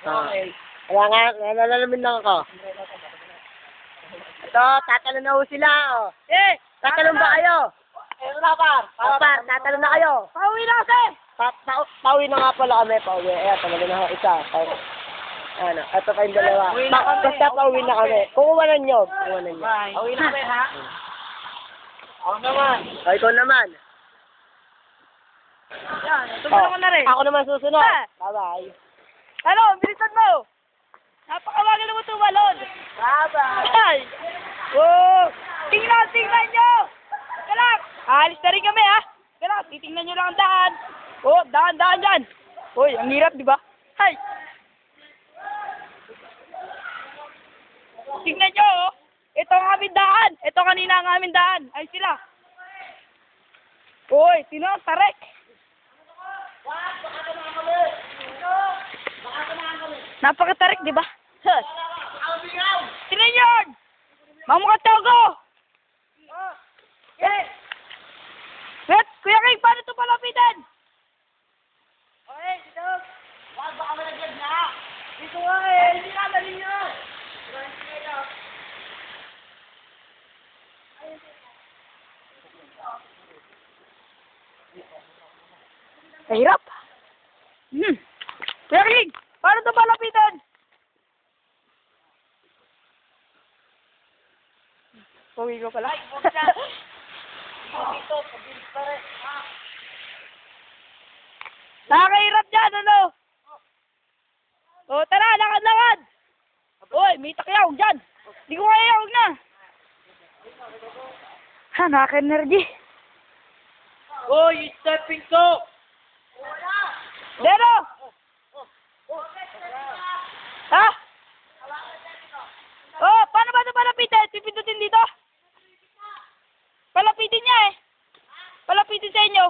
Okay. Kaya nga, nalalamin lang ako. Ito, tatalon na ho sila, oh. Tatalon ba kayo? Par, tatalon na kayo. Pauwi na kasi! Pauwi na nga pala kami, pauwi. Ayan, talaga na ho, isa. Ano, ito pa yung dalawa. Basta pauwi na kami. Kukuha nyo. Pauwi na kami, ha? Ako naman. O, ikaw naman. Yan, tumalong ko na rin. Ako naman susunod. Ah. Bye-bye. Ano, bilisan mo! Napakawagan mo tumalon! Bye-bye. Ay! Oh! Tingnan nyo! Galak! Alis na rin kami, ha? Galak, titingnan nyo lang ang daan. Oh, daan dyan. Uy, ang hirap, di ba? Ay! Tingnan nyo, oh. Ito ang aming daan. Ito kanina ang aming daan. Ay sila. Uy, sino ang tarek? Napaka-tarik, di ba? Sino yun? Mamukha Togo! Wait, Kuya King, paano ito palapitan? Okay, dito. Wag, baka malaglag na. Dito nga eh. Hindi na, dali nyo. Mahirap. Kuya King, paano ito palapitan? Pauwi ko pala. Nakakahirap dyan, ano? O, tara, lakad-lakad! Uy, may takyaw dyan! Di ko kaya, huwag na! Ha, nakaka-energy. Uy, stepping to! Dero! Ha? Oh, paano ba ito palapitin? Pipindutin dito? Palapitin niya eh. Palapitin sa inyo.